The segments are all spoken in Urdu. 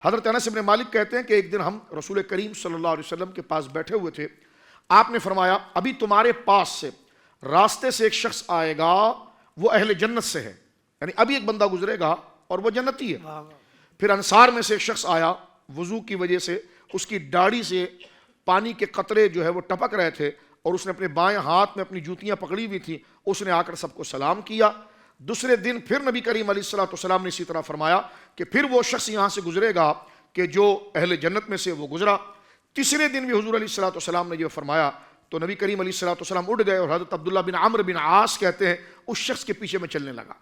حضرت انس بن مالک کہتے ہیں کہ ایک دن ہم رسول کریم صلی اللہ علیہ وسلم کے پاس بیٹھے ہوئے تھے. آپ نے فرمایا ابھی تمہارے پاس سے راستے سے ایک شخص آئے گا, وہ اہل جنت سے ہے, یعنی ابھی ایک بندہ گزرے گا اور وہ جنتی ہے. پھر انصار میں سے ایک شخص آیا, وضو کی وجہ سے اس کی داڑھی سے پانی کے قطرے جو ہے وہ ٹپک رہے تھے, اور اس نے اپنے بائیں ہاتھ میں اپنی جوتیاں پکڑی ہوئی تھیں. اس نے آ کر سب کو سلام کیا. دوسرے دن پھر نبی کریم علیہ السلام نے اسی طرح فرمایا کہ پھر وہ شخص یہاں سے گزرے گا کہ جو اہل جنت میں سے وہ گزرا. تیسرے دن بھی حضور علیہ السلام نے جو فرمایا تو نبی کریم علیہ السلام اٹھ گئے, اور حضرت عبداللہ بن عمرو بن عاص کہتے ہیں اس شخص کے پیچھے میں چلنے لگا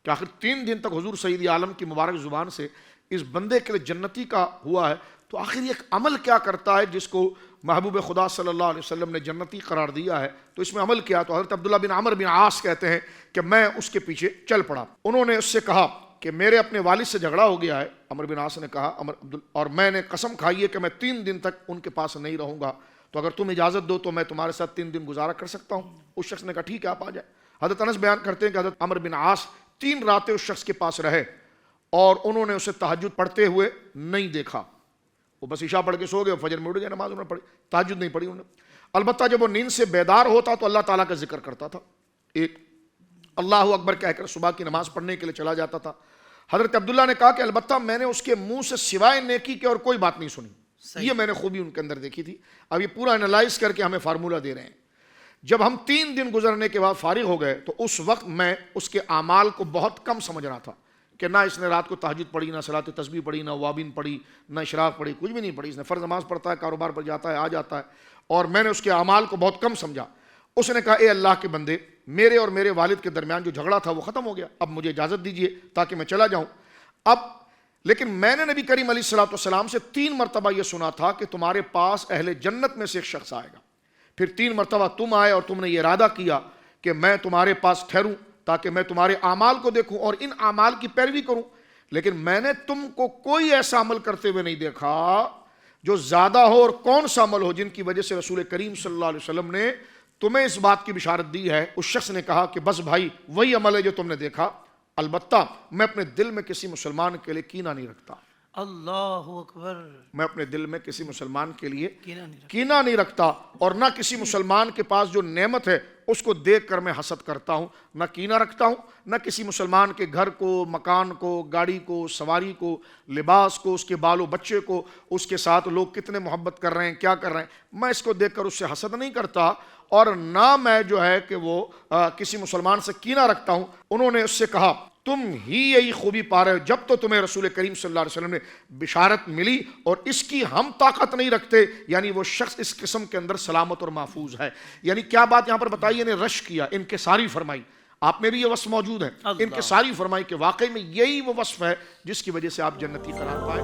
کہ آخر 3 دن تک حضور سید عالم کی مبارک زبان سے اس بندے کے لیے جنتی کا ہوا ہے, تو آخر یہ ایک عمل کیا کرتا ہے جس کو محبوب خدا صلی اللہ علیہ وسلم نے جنتی قرار دیا ہے, تو اس میں عمل کیا. تو حضرت عبداللہ بن عمرو بن عاص کہتے ہیں کہ میں اس کے پیچھے چل پڑا. انہوں نے اس سے کہا کہ میرے اپنے والد سے جھگڑا ہو گیا ہے. عمرو بن عاص نے کہا اور میں نے قسم کھائی ہے کہ میں 3 دن تک ان کے پاس نہیں رہوں گا, تو اگر تم اجازت دو تو میں تمہارے ساتھ 3 دن گزارا کر سکتا ہوں. اس شخص نے کہا ٹھیک ہے آپ آ جائیں. حضرت انس بیان کرتے ہیں کہ حضرت عمرو بن عاص 3 راتیں اس شخص کے پاس رہے, اور انہوں نے اسے تہجد پڑھتے ہوئے نہیں دیکھا. وہ بس عشاء پڑھ کے سو گئے, فجر میں اٹھ گئے, نماز انہوں نے پڑھی, تہجد نہیں پڑھی انہوں نے. البتہ جب وہ نیند سے بیدار ہوتا تو اللہ تعالیٰ کا ذکر کرتا تھا, ایک اللہ اکبر کہہ کر صبح کی نماز پڑھنے کے لیے چلا جاتا تھا. حضرت عبداللہ نے کہا کہ البتہ میں نے اس کے منہ سے سوائے نیکی کے اور کوئی بات نہیں سنی. یہ میں نے خوبی ان کے اندر دیکھی تھی. اب یہ پورا انالائز کر کے ہمیں فارمولہ دے رہے ہیں. جب ہم 3 دن گزرنے کے بعد فارغ ہو گئے تو اس وقت میں اس کے اعمال کو بہت کم سمجھ رہا تھا کہ نہ اس نے رات کو تہجد پڑھی, نہ صلاۃ تسبیح پڑھی, نہ وابین پڑھی, نہ اشراق پڑھی, کچھ بھی نہیں پڑھی. اس نے فرض نماز پڑھتا ہے, کاروبار پر جاتا ہے, آ جاتا ہے, اور میں نے اس کے اعمال کو بہت کم سمجھا. اس نے کہا اے اللہ کے بندے, میرے اور میرے والد کے درمیان جو جھگڑا تھا وہ ختم ہو گیا, اب مجھے اجازت دیجیے تاکہ میں چلا جاؤں. اب لیکن میں نے نبی کریم علیہ السلام سے 3 مرتبہ یہ سنا تھا کہ تمہارے پاس اہل جنت میں سے ایک شخص آئے گا. پھر 3 مرتبہ تم آئے اور تم نے یہ ارادہ کیا کہ میں تمہارے پاس ٹھہروں تاکہ میں تمہارے اعمال کو دیکھوں اور ان اعمال کی پیروی کروں. لیکن میں نے تم کو کوئی ایسا عمل کرتے ہوئے نہیں دیکھا جو زیادہ ہو اور کون سا عمل ہو جن کی وجہ سے رسول کریم صلی اللہ علیہ وسلم نے تمہیں اس بات کی بشارت دی ہے. اس شخص نے کہا کہ بس بھائی وہی عمل ہے جو تم نے دیکھا, البتہ میں اپنے دل میں کسی مسلمان کے لیے کینہ نہیں رکھتا. اللہ اکبر. میں اپنے دل میں کسی مسلمان کے لیے کینہ نہیں رکھتا, اور نہ کسی مسلمان کے پاس جو نعمت ہے اس کو دیکھ کر میں حسد کرتا ہوں. نہ کینہ رکھتا ہوں, نہ کسی مسلمان کے گھر کو, مکان کو, گاڑی کو, سواری کو, لباس کو, اس کے بال و بچے کو, اس کے ساتھ لوگ کتنے محبت کر رہے ہیں, کیا کر رہے ہیں, میں اس کو دیکھ کر اس سے حسد نہیں کرتا, اور نہ میں جو ہے کہ وہ کسی مسلمان سے کینہ رکھتا ہوں. انہوں نے اس سے کہا تم ہی یہی خوبی پا رہے ہو جب تو تمہیں رسول کریم صلی اللہ علیہ وسلم نے بشارت ملی, اور اس کی ہم طاقت نہیں رکھتے. یعنی وہ شخص اس قسم کے اندر سلامت اور محفوظ ہے. یعنی کیا بات یہاں پر بتائی, نے رش کیا, انکساری فرمائی. آپ میں بھی یہ وصف موجود ہے, انکساری فرمائی کہ واقعی میں یہی وہ وصف ہے جس کی وجہ سے آپ جنتی قرار پائے.